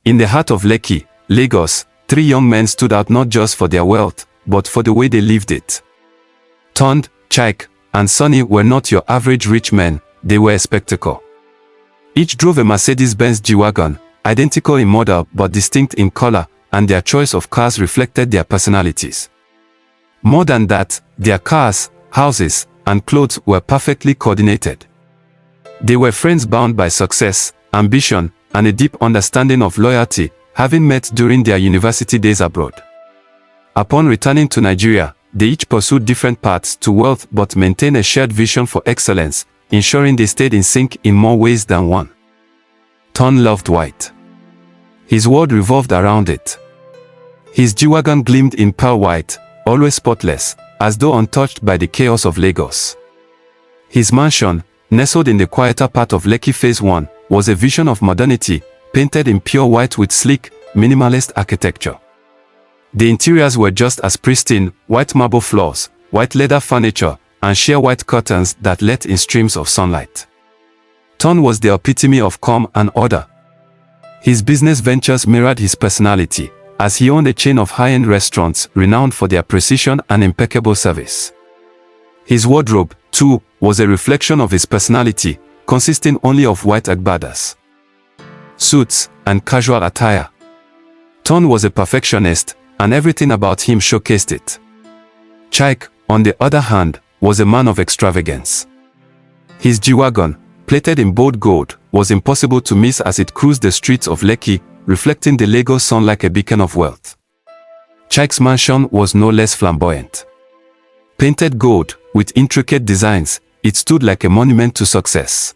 In the heart of Lekki, Lagos, three young men stood out not just for their wealth, but for the way they lived it. Tunde, Chike, and Sani were not your average rich men, they were a spectacle. Each drove a Mercedes-Benz G-Wagon, identical in model but distinct in color, and their choice of cars reflected their personalities. More than that, their cars, houses, and clothes were perfectly coordinated. They were friends bound by success, ambition, and a deep understanding of loyalty, having met during their university days abroad. Upon returning to Nigeria, they each pursued different paths to wealth but maintained a shared vision for excellence, ensuring they stayed in sync in more ways than one. Tunde loved white. His world revolved around it. His G-Wagon gleamed in pearl white, always spotless, as though untouched by the chaos of Lagos. His mansion, nestled in the quieter part of Lekki Phase 1, was a vision of modernity, painted in pure white with sleek, minimalist architecture. The interiors were just as pristine, white marble floors, white leather furniture, and sheer white curtains that let in streams of sunlight. Tunde was the epitome of calm and order. His business ventures mirrored his personality, as he owned a chain of high-end restaurants renowned for their precision and impeccable service. His wardrobe, too, was a reflection of his personality, consisting only of white agbadas, suits, and casual attire. Tunde was a perfectionist, and everything about him showcased it. Chike, on the other hand, was a man of extravagance. His G-Wagon, plated in bold gold, was impossible to miss as it cruised the streets of Lekki, reflecting the Lagos sun like a beacon of wealth. Chike's mansion was no less flamboyant. Painted gold, with intricate designs, it stood like a monument to success.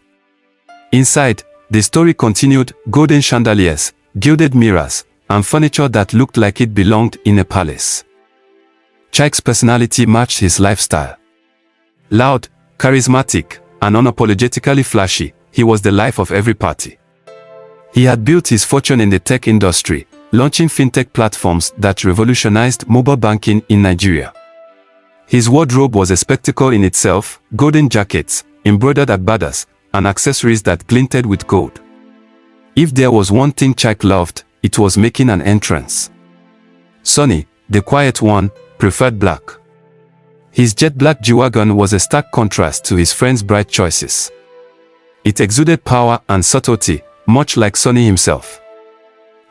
Inside, the story continued: golden chandeliers, gilded mirrors, and furniture that looked like it belonged in a palace. Chike's personality matched his lifestyle. Loud, charismatic, and unapologetically flashy, he was the life of every party. He had built his fortune in the tech industry, launching fintech platforms that revolutionized mobile banking in Nigeria. His wardrobe was a spectacle in itself: golden jackets, embroidered agbadas, and accessories that glinted with gold. If there was one thing Chike loved, it was making an entrance. Sani, the quiet one, preferred black. His jet black G-Wagon was a stark contrast to his friend's bright choices. It exuded power and subtlety, much like Sani himself.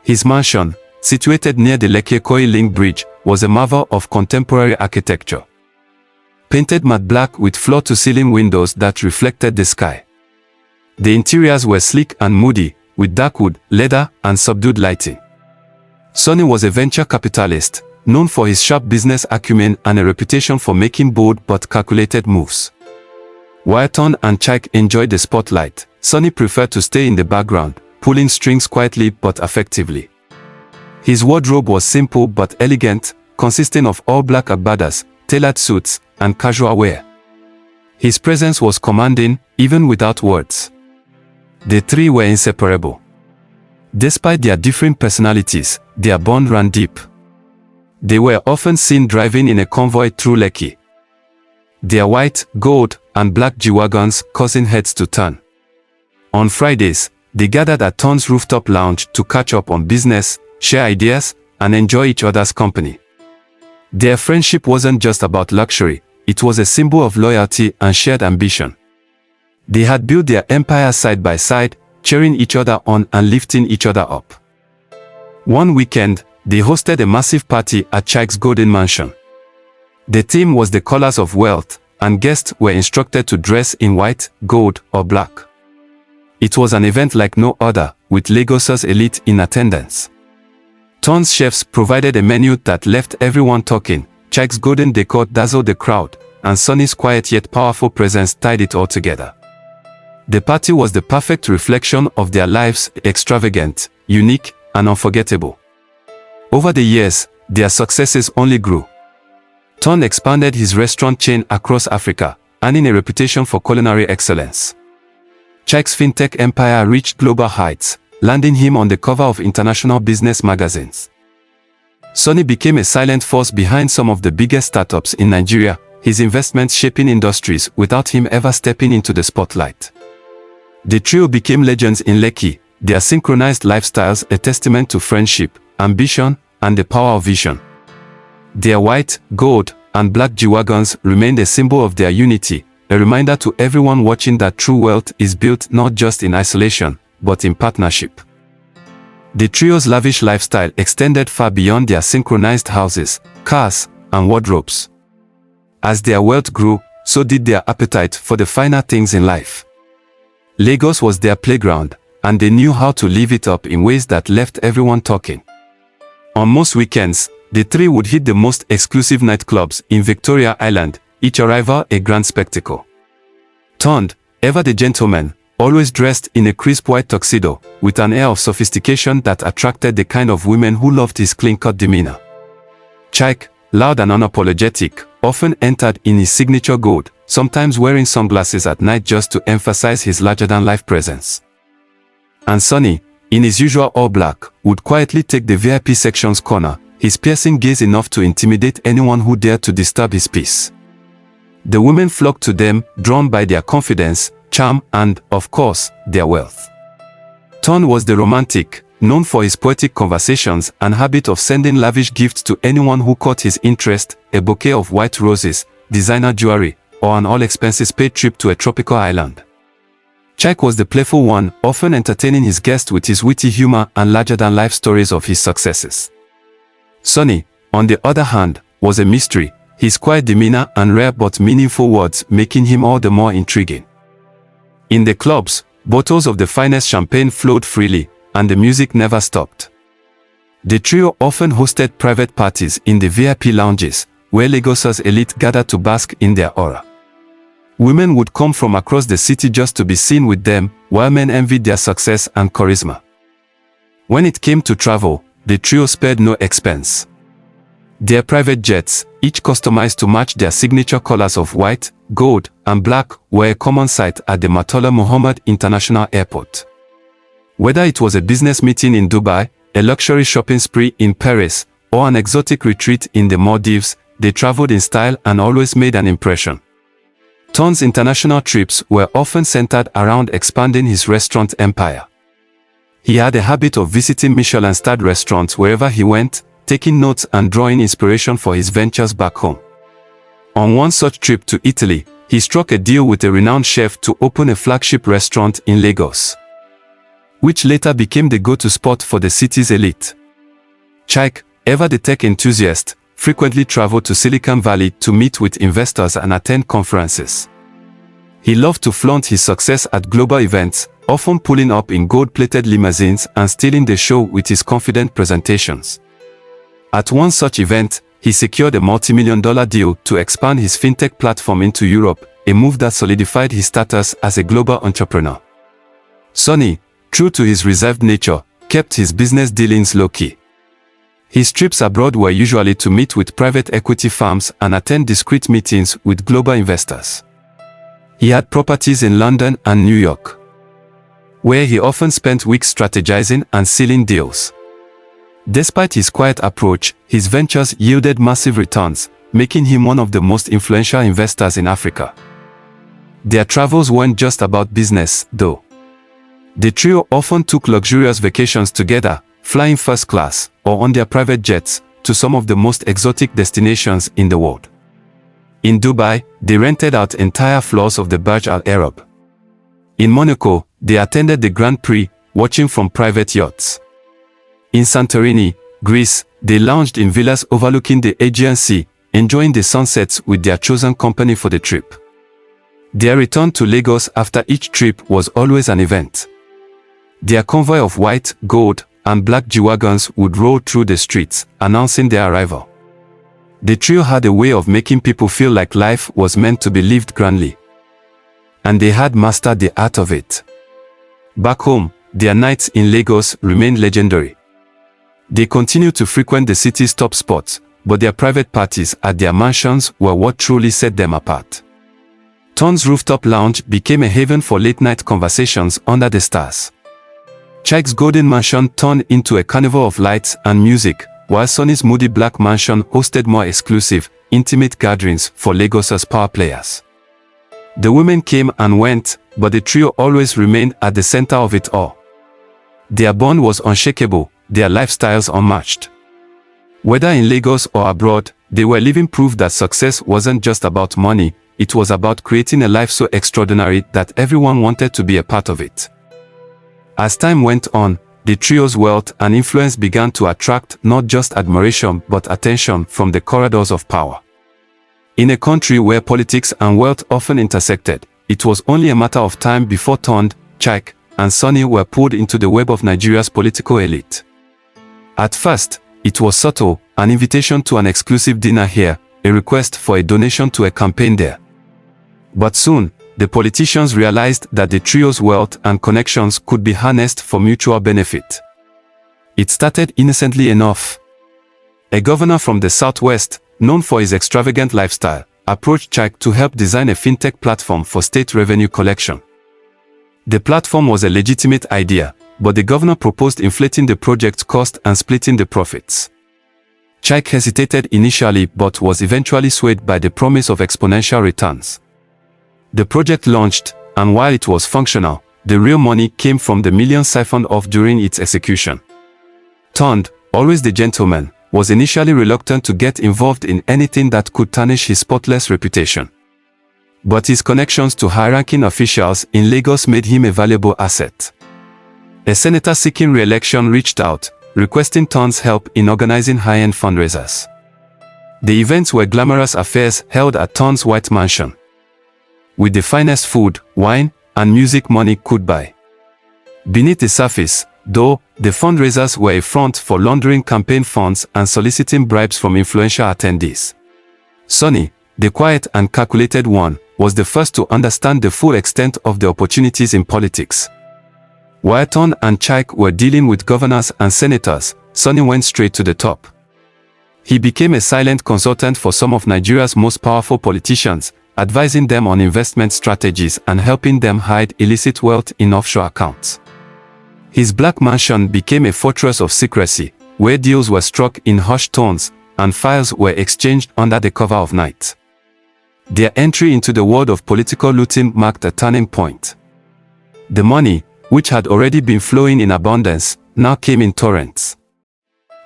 His mansion, situated near the Lekki Link Bridge, was a marvel of contemporary architecture. Painted matte black with floor-to-ceiling windows that reflected the sky. The interiors were sleek and moody, with dark wood, leather, and subdued lighting. Sani was a venture capitalist, known for his sharp business acumen and a reputation for making bold but calculated moves. While Tunde and Chike enjoyed the spotlight, Sani preferred to stay in the background, pulling strings quietly but effectively. His wardrobe was simple but elegant, consisting of all black agbadas, tailored suits, and casual wear. His presence was commanding, even without words. The three were inseparable. Despite their different personalities, their bond ran deep. They were often seen driving in a convoy through Lekki, their white, gold, and black G-Wagons causing heads to turn. On Fridays, they gathered at Tunde's rooftop lounge to catch up on business, share ideas, and enjoy each other's company. Their friendship wasn't just about luxury, it was a symbol of loyalty and shared ambition. They had built their empire side by side, cheering each other on and lifting each other up. One weekend, they hosted a massive party at Chike's golden mansion. The theme was the colors of wealth, and guests were instructed to dress in white, gold, or black. It was an event like no other, with Lagos's elite in attendance. Tunde's chefs provided a menu that left everyone talking, Chike's golden decor dazzled the crowd, and Sani's quiet yet powerful presence tied it all together. The party was the perfect reflection of their lives, extravagant, unique, and unforgettable. Over the years, their successes only grew. Tunde expanded his restaurant chain across Africa, earning a reputation for culinary excellence. Chike's fintech empire reached global heights, landing him on the cover of international business magazines. Sani became a silent force behind some of the biggest startups in Nigeria, his investments shaping industries without him ever stepping into the spotlight. The trio became legends in Lekki, their synchronized lifestyles a testament to friendship, ambition, and the power of vision. Their white, gold, and black G-Wagons remained a symbol of their unity, a reminder to everyone watching that true wealth is built not just in isolation, but in partnership. The trio's lavish lifestyle extended far beyond their synchronized houses, cars, and wardrobes. As their wealth grew, so did their appetite for the finer things in life. Lagos was their playground, and they knew how to live it up in ways that left everyone talking. On most weekends, the three would hit the most exclusive nightclubs in Victoria Island, each arrival a grand spectacle. Tunde, ever the gentleman, always dressed in a crisp white tuxedo, with an air of sophistication that attracted the kind of women who loved his clean-cut demeanor. Chike, loud and unapologetic, often entered in his signature gold, sometimes wearing sunglasses at night just to emphasize his larger-than-life presence. And Sani, in his usual all-black, would quietly take the VIP section's corner, his piercing gaze enough to intimidate anyone who dared to disturb his peace. The women flocked to them, drawn by their confidence, charm, and, of course, their wealth. Tunde was the romantic, known for his poetic conversations and habit of sending lavish gifts to anyone who caught his interest, a bouquet of white roses, designer jewelry, or an all-expenses-paid trip to a tropical island. Chike was the playful one, often entertaining his guests with his witty humor and larger-than-life stories of his successes. Sani, on the other hand, was a mystery, his quiet demeanor and rare but meaningful words making him all the more intriguing. In the clubs, bottles of the finest champagne flowed freely, and the music never stopped. The trio often hosted private parties in the VIP lounges, where Lagos's elite gathered to bask in their aura. Women would come from across the city just to be seen with them, while men envied their success and charisma. When it came to travel, the trio spared no expense. Their private jets, each customized to match their signature colors of white, gold, and black, were a common sight at the Murtala Muhammad International Airport. Whether it was a business meeting in Dubai, a luxury shopping spree in Paris, or an exotic retreat in the Maldives, they traveled in style and always made an impression. Tunde's international trips were often centered around expanding his restaurant empire. He had a habit of visiting Michelin-starred restaurants wherever he went, taking notes and drawing inspiration for his ventures back home. On one such trip to Italy, he struck a deal with a renowned chef to open a flagship restaurant in Lagos, which later became the go-to spot for the city's elite. Chike, ever the tech enthusiast, frequently traveled to Silicon Valley to meet with investors and attend conferences. He loved to flaunt his success at global events, often pulling up in gold-plated limousines and stealing the show with his confident presentations. At one such event, he secured a multi-million-dollar deal to expand his fintech platform into Europe, a move that solidified his status as a global entrepreneur. Sani, true to his reserved nature, kept his business dealings low-key. His trips abroad were usually to meet with private equity firms and attend discreet meetings with global investors. He had properties in London and New York, where he often spent weeks strategizing and sealing deals. Despite his quiet approach, his ventures yielded massive returns, making him one of the most influential investors in Africa. Their travels weren't just about business, though. The trio often took luxurious vacations together, flying first class, or on their private jets, to some of the most exotic destinations in the world. In Dubai, they rented out entire floors of the Burj Al Arab. In Monaco, they attended the Grand Prix, watching from private yachts. In Santorini, Greece, they lounged in villas overlooking the Aegean Sea, enjoying the sunsets with their chosen company for the trip. Their return to Lagos after each trip was always an event. Their convoy of white, gold, and black G-Wagons would roll through the streets, announcing their arrival. The trio had a way of making people feel like life was meant to be lived grandly. And they had mastered the art of it. Back home, their nights in Lagos remained legendary. They continued to frequent the city's top spots, but their private parties at their mansions were what truly set them apart. Tunde's rooftop lounge became a haven for late-night conversations under the stars. Chike's golden mansion turned into a carnival of lights and music, while Sani's moody black mansion hosted more exclusive, intimate gatherings for Lagos's power players. The women came and went, but the trio always remained at the center of it all. Their bond was unshakable, their lifestyles unmatched. Whether in Lagos or abroad, they were living proof that success wasn't just about money, it was about creating a life so extraordinary that everyone wanted to be a part of it. As time went on, the trio's wealth and influence began to attract not just admiration but attention from the corridors of power. In a country where politics and wealth often intersected, it was only a matter of time before Tunde, Chike, and Sani were pulled into the web of Nigeria's political elite. At first, it was subtle, an invitation to an exclusive dinner here, a request for a donation to a campaign there. But soon, the politicians realized that the trio's wealth and connections could be harnessed for mutual benefit. It started innocently enough. A governor from the southwest, known for his extravagant lifestyle, approached Chike to help design a fintech platform for state revenue collection. The platform was a legitimate idea, but the governor proposed inflating the project's cost and splitting the profits. Chike hesitated initially but was eventually swayed by the promise of exponential returns. The project launched, and while it was functional, the real money came from the millions siphoned off during its execution. Tunde, always the gentleman, was initially reluctant to get involved in anything that could tarnish his spotless reputation. But his connections to high-ranking officials in Lagos made him a valuable asset. A senator seeking re-election reached out, requesting Tunde's help in organizing high-end fundraisers. The events were glamorous affairs held at Tunde's White Mansion, with the finest food, wine, and music money could buy. Beneath the surface, though, the fundraisers were a front for laundering campaign funds and soliciting bribes from influential attendees. Sani, the quiet and calculated one, was the first to understand the full extent of the opportunities in politics. While Tunde and Chike were dealing with governors and senators, Sani went straight to the top. He became a silent consultant for some of Nigeria's most powerful politicians, advising them on investment strategies and helping them hide illicit wealth in offshore accounts. His black mansion became a fortress of secrecy, where deals were struck in hushed tones and files were exchanged under the cover of night. Their entry into the world of political looting marked a turning point. The money, which had already been flowing in abundance, now came in torrents.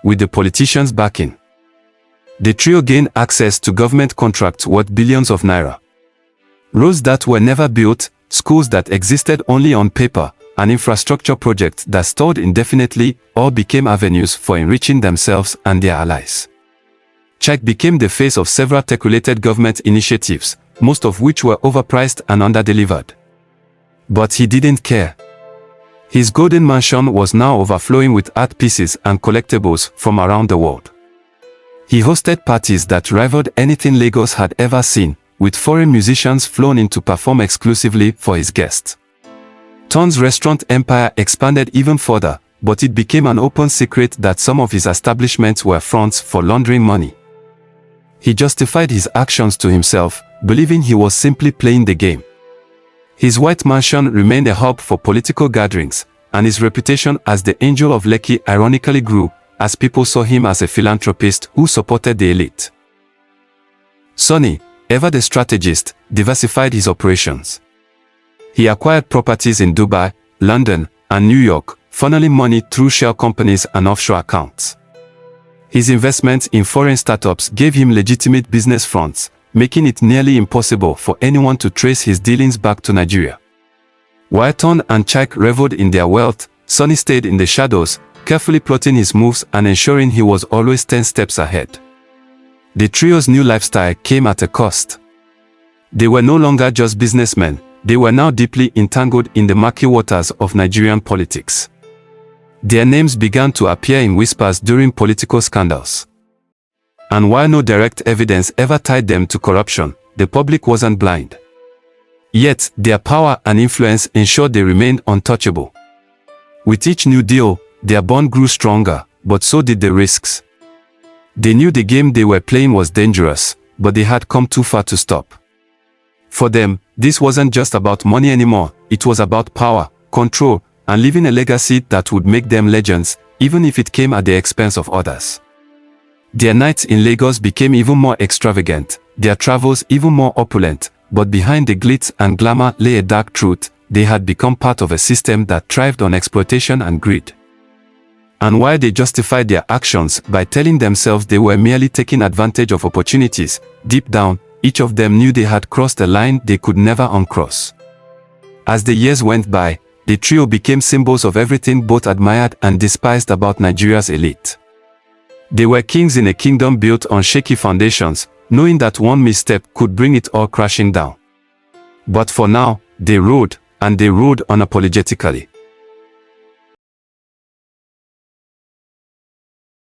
With the politicians' backing, the trio gained access to government contracts worth billions of naira. Roads that were never built, schools that existed only on paper, and infrastructure projects that stalled indefinitely all became avenues for enriching themselves and their allies. Chike became the face of several tech-related government initiatives, most of which were overpriced and underdelivered. But he didn't care. His golden mansion was now overflowing with art pieces and collectibles from around the world. He hosted parties that rivaled anything Lagos had ever seen, with foreign musicians flown in to perform exclusively for his guests. Tunde's restaurant empire expanded even further, but it became an open secret that some of his establishments were fronts for laundering money. He justified his actions to himself, believing he was simply playing the game. His White Mansion remained a hub for political gatherings, and his reputation as the Angel of Lekki ironically grew, as people saw him as a philanthropist who supported the elite. Sani, ever the strategist, diversified his operations. He acquired properties in Dubai, London, and New York, funneling money through shell companies and offshore accounts. His investments in foreign startups gave him legitimate business fronts, making it nearly impossible for anyone to trace his dealings back to Nigeria. While Tunde and Chike reveled in their wealth, Sani stayed in the shadows, carefully plotting his moves and ensuring he was always 10 steps ahead. The trio's new lifestyle came at a cost. They were no longer just businessmen, they were now deeply entangled in the murky waters of Nigerian politics. Their names began to appear in whispers during political scandals. And while no direct evidence ever tied them to corruption, the public wasn't blind. Yet, their power and influence ensured they remained untouchable. With each new deal, their bond grew stronger, but so did the risks. They knew the game they were playing was dangerous, but they had come too far to stop. For them, this wasn't just about money anymore, it was about power, control, and leaving a legacy that would make them legends, even if it came at the expense of others. Their nights in Lagos became even more extravagant, their travels even more opulent, but behind the glitz and glamour lay a dark truth. they had become part of a system that thrived on exploitation and greed. And while they justified their actions by telling themselves they were merely taking advantage of opportunities, deep down, each of them knew they had crossed a line they could never uncross. As the years went by, the trio became symbols of everything both admired and despised about Nigeria's elite. They were kings in a kingdom built on shaky foundations, knowing that one misstep could bring it all crashing down. But for now, they ruled, and they ruled unapologetically.